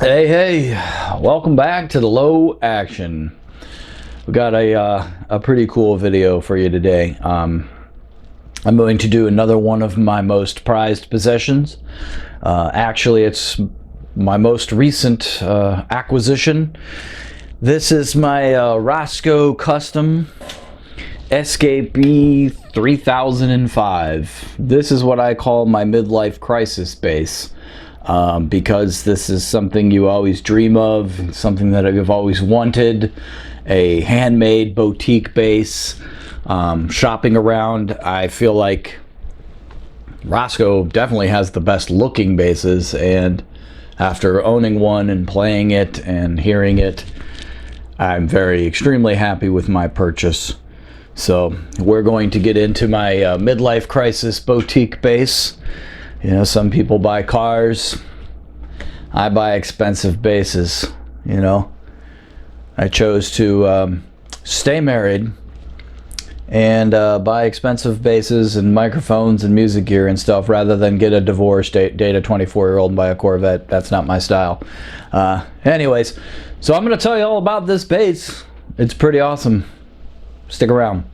Hey, welcome back to the Low Action. We got a pretty cool video for you today. I'm going to do another one of my most prized possessions. Actually, it's my most recent acquisition. This is my Roscoe Custom SKB 3005. This is what I call my midlife crisis base. Because this is something you always dream of, something that you've always wanted, a handmade boutique base. Shopping around, I feel like Roscoe definitely has the best looking bases, and after owning one and playing it and hearing it, I'm extremely happy with my purchase. So we're going to get into my midlife crisis boutique base. You know, some people buy cars. I buy expensive bases, you know. I chose to stay married and buy expensive bases and microphones and music gear and stuff rather than get a divorce, date a 24-year-old and buy a Corvette. That's not my style. Anyways, so I'm going to tell you all about this bass. It's pretty awesome. Stick around.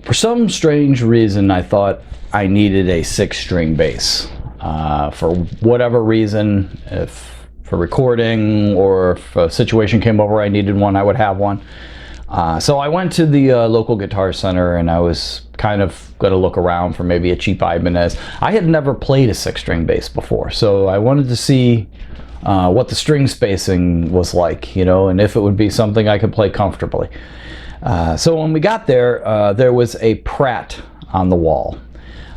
For some strange reason, I thought I needed a 6-string bass. For whatever reason, if for recording or if a situation came over I needed one, I would have one. So I went to the local guitar center and I was kind of going to look around for maybe a cheap Ibanez. I had never played a 6-string bass before, so I wanted to see what the string spacing was like, you know, and if it would be something I could play comfortably. So when we got there, there was a Pratt on the wall.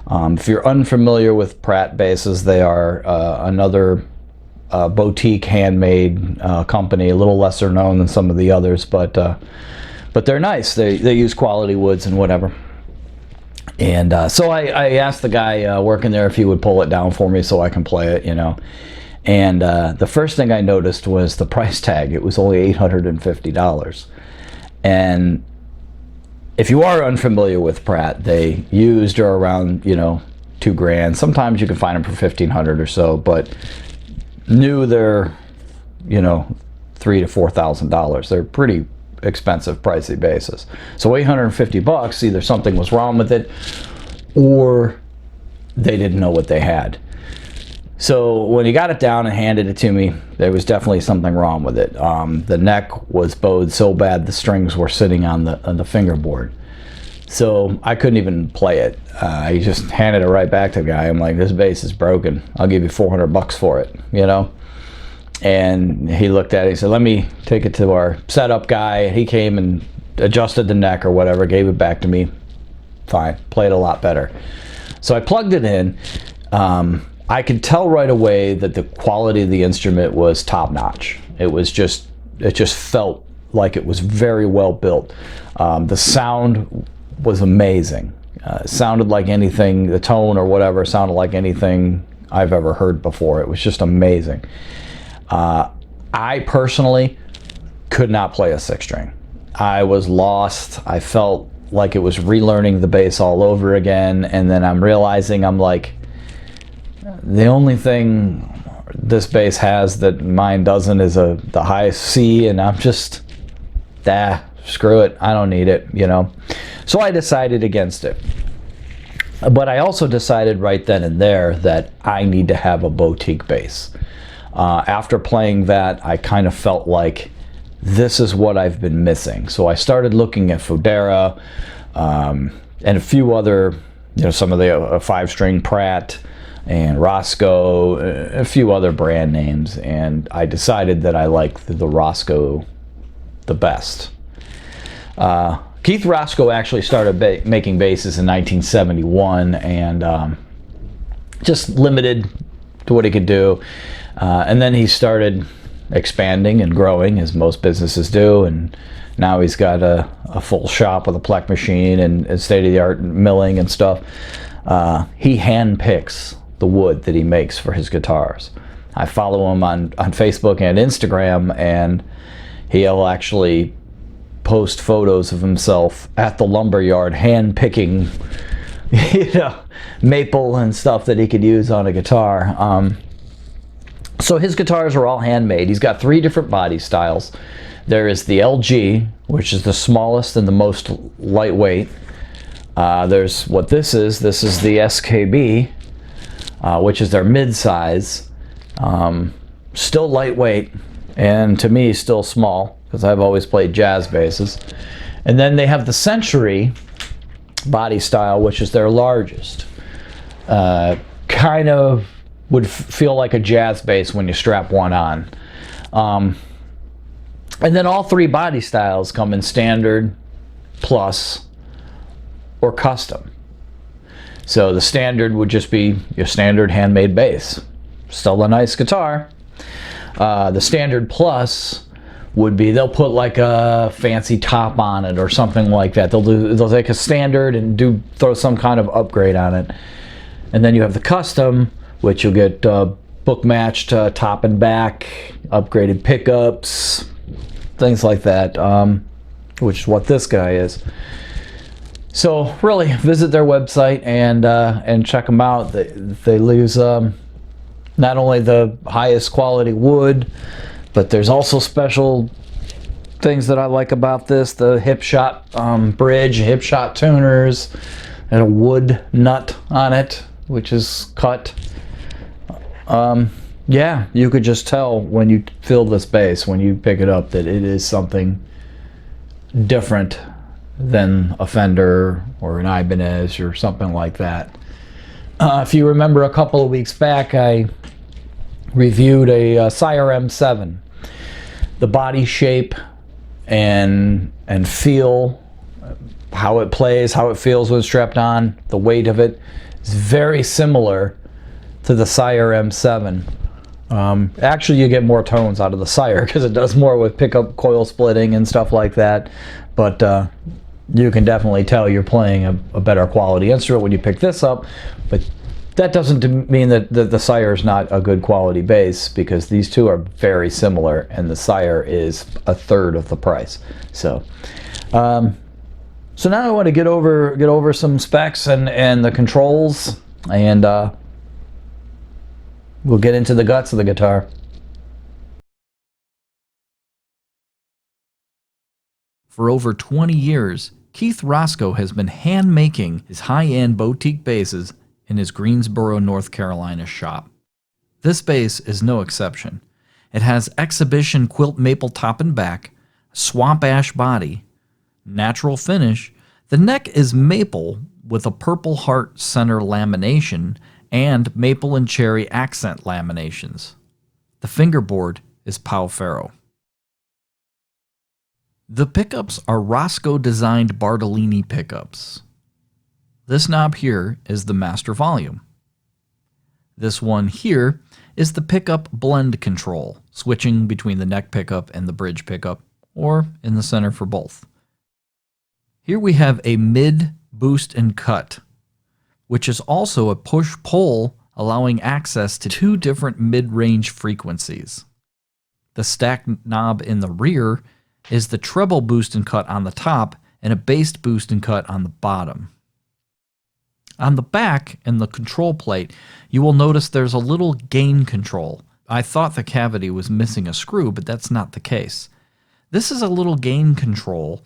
If you're unfamiliar with Pratt basses, they are another boutique handmade company, a little lesser known than some of the others, but they're nice. They use quality woods and whatever. And so I asked the guy working there if he would pull it down for me so I can play it, you know. And the first thing I noticed was the price tag. It was only $850. And if you are unfamiliar with Pratt, they used are around, you know, $2,000. Sometimes you can find them for $1,500 or so, but new they're, you know, $3,000 to $4,000. They're pretty expensive, pricey basses. So $850, either something was wrong with it or they didn't know what they had. So when he got it down and handed it to me, there was definitely something wrong with it. The neck was bowed so bad the strings were sitting on the fingerboard. So I couldn't even play it. I just handed it right back to the guy. I'm like, this bass is broken. I'll give you $400 for it, you know? And he looked at it, he said, let me take it to our setup guy. He came and adjusted the neck or whatever, gave it back to me. Fine, played a lot better. So I plugged it in. I could tell right away that the quality of the instrument was top-notch. It just felt like it was very well built. The sound was amazing. It sounded like anything, the tone or whatever sounded like anything I've ever heard before. It was just amazing. I personally could not play a 6-string. I was lost. I felt like it was relearning the bass all over again. And then I'm realizing, I'm like, the only thing this bass has that mine doesn't is the high C, and I'm just, screw it, I don't need it, you know. So I decided against it. But I also decided right then and there that I need to have a boutique bass. After playing that, I kind of felt like this is what I've been missing. So I started looking at Fodera and a few other, you know, some of the 5-string Pratt and Roscoe, a few other brand names, and I decided that I like the Roscoe the best. Keith Roscoe actually started making basses in 1971, and just limited to what he could do. And then he started expanding and growing, as most businesses do, and now he's got a full shop with a Plek machine and state-of-the-art milling and stuff. He hand picks the wood that he makes for his guitars. I follow him on Facebook and Instagram, and he'll actually post photos of himself at the lumber yard hand picking, you know, maple and stuff that he could use on a guitar. So his guitars are all handmade. He's got 3 different body styles. There is the LG, which is the smallest and the most lightweight. There's what this is. This is the SKB, which is their mid-size. Still lightweight, and to me still small, because I've always played jazz basses. And then they have the Century body style, which is their largest. Kind of would feel like a jazz bass when you strap one on. And then all 3 body styles come in standard, plus, or custom. So the standard would just be your standard handmade bass. Still a nice guitar. The standard plus would be, they'll put like a fancy top on it or something like that. They'll take a standard and throw some kind of upgrade on it. And then you have the custom, which you'll get book matched top and back, upgraded pickups, things like that, which is what this guy is. So really, visit their website and check them out. They use not only the highest quality wood, but there's also special things that I like about this: the hip shot bridge, hip shot tuners, and a wood nut on it, which is cut. Yeah, you could just tell when you feel this bass, when you pick it up, that it is something different than a Fender or an Ibanez or something like that. If you remember, a couple of weeks back, I reviewed a Sire M7. The body shape and feel, how it plays, how it feels when strapped on, the weight of it is very similar to the Sire M7. Actually, you get more tones out of the Sire because it does more with pickup coil splitting and stuff like that. But you can definitely tell you're playing a better quality instrument when you pick this up. But that doesn't mean that the Sire is not a good quality bass, because these two are very similar, and the Sire is 1/3 of the price. So, so now I want to get over some specs and the controls, and we'll get into the guts of the guitar. For over 20 years, Keith Roscoe has been hand-making his high-end boutique basses in his Greensboro, North Carolina shop. This bass is no exception. It has exhibition quilt maple top and back, swamp ash body, natural finish. The neck is maple with a Purple Heart center lamination and maple and cherry accent laminations. The fingerboard is Pau Ferro. The pickups are Roscoe-designed Bartolini pickups. This knob here is the master volume. This one here is the pickup blend control, switching between the neck pickup and the bridge pickup, or in the center for both. Here we have a mid, boost, and cut, which is also a push-pull, allowing access to 2 different mid-range frequencies. The stack knob in the rear is the treble boost and cut on the top, and a based boost and cut on the bottom. On the back and the control plate, you will notice there's a little gain control. I thought the cavity was missing a screw, but that's not the case. This is a little gain control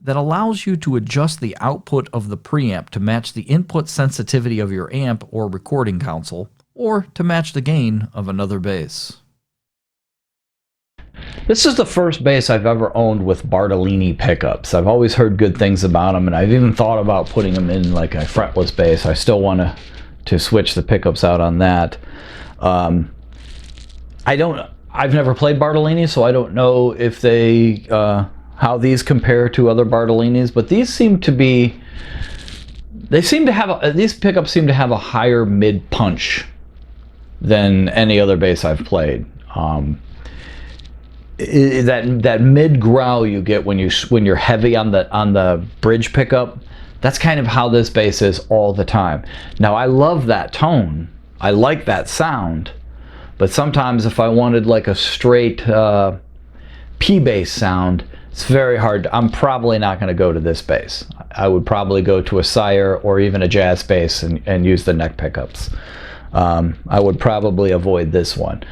that allows you to adjust the output of the preamp to match the input sensitivity of your amp or recording console, or to match the gain of another bass. This is the first bass I've ever owned with Bartolini pickups. I've always heard good things about them, and I've even thought about putting them in like a fretless bass. I still want to switch the pickups out on that. I've never played Bartolini, so I don't know if they how these compare to other Bartolinis, but these seem to be, these pickups seem to have a higher mid punch than any other bass I've played. That mid growl you get when you're heavy on the bridge pickup, that's kind of how this bass is all the time. Now I love that tone, I like that sound, but sometimes if I wanted like a straight P bass sound, it's very hard. I'm probably not going to go to this bass. I would probably go to a Sire or even a jazz bass and use the neck pickups. I would probably avoid this one.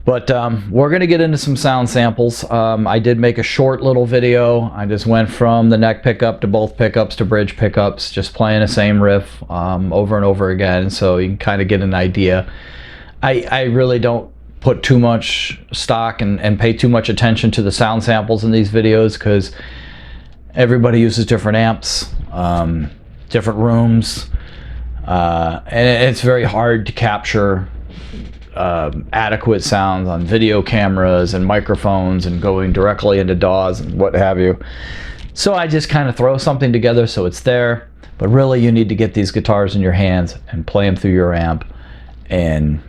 But we're going to get into some sound samples. I did make a short little video. I just went from the neck pickup to both pickups to bridge pickups, just playing the same riff over and over again, so you can kind of get an idea. I really don't put too much stock and pay too much attention to the sound samples in these videos, because everybody uses different amps, different rooms, and it's very hard to capture adequate sounds on video cameras and microphones and going directly into DAWs and what have you. So I just kind of throw something together so it's there, but really you need to get these guitars in your hands and play them through your amp and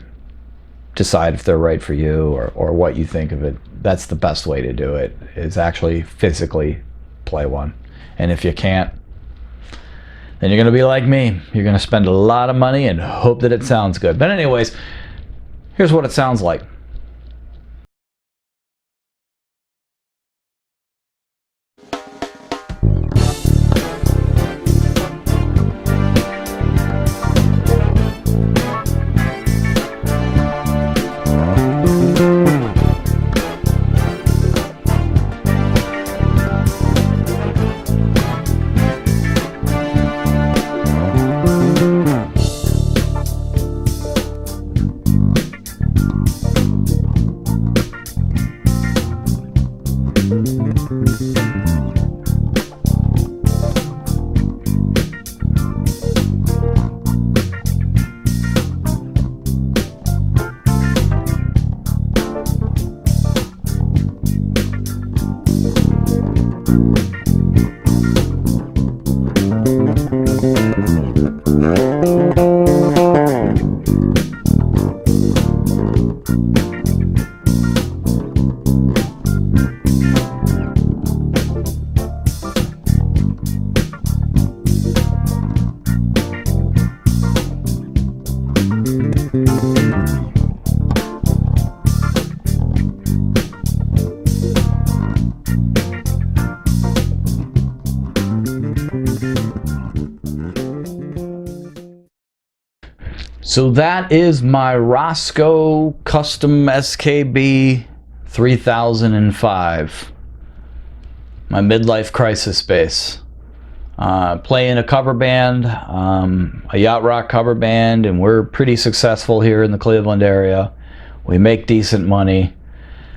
decide if they're right for you or what you think of it. That's the best way to do it, is actually physically play one. And if you can't, then you're going to be like me. You're going to spend a lot of money and hope that it sounds good. But anyways, here's what it sounds like. So that is my Roscoe Custom SKB 3005, my midlife crisis bass. Play in a cover band, a yacht rock cover band, and we're pretty successful here in the Cleveland area. We make decent money.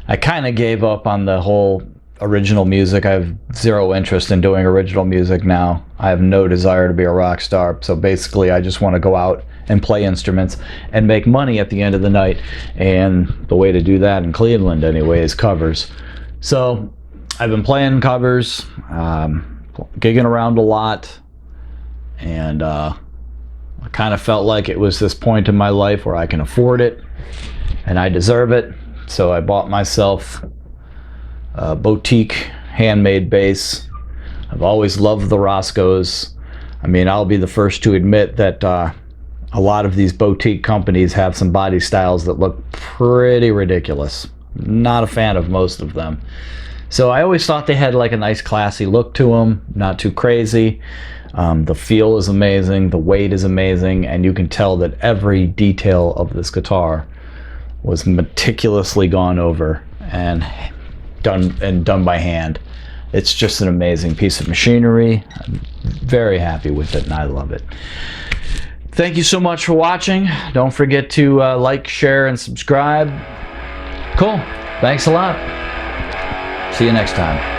I kind of gave up on the whole original music. I have zero interest in doing original music now. I have no desire to be a rock star, so basically I just want to go out and play instruments and make money at the end of the night, and the way to do that in Cleveland anyway is covers. So I've been playing covers, gigging around a lot, and I kind of felt like it was this point in my life where I can afford it and I deserve it, so I bought myself a boutique handmade bass. I've always loved the Roscoes. I mean, I'll be the first to admit that a lot of these boutique companies have some body styles that look pretty ridiculous. Not a fan of most of them. So I always thought they had like a nice classy look to them, not too crazy. The feel is amazing, the weight is amazing, and you can tell that every detail of this guitar was meticulously gone over and done by hand. It's just an amazing piece of machinery. I'm very happy with it, and I love it. Thank you so much for watching. Don't forget to like, share, and subscribe. Cool. Thanks a lot. See you next time.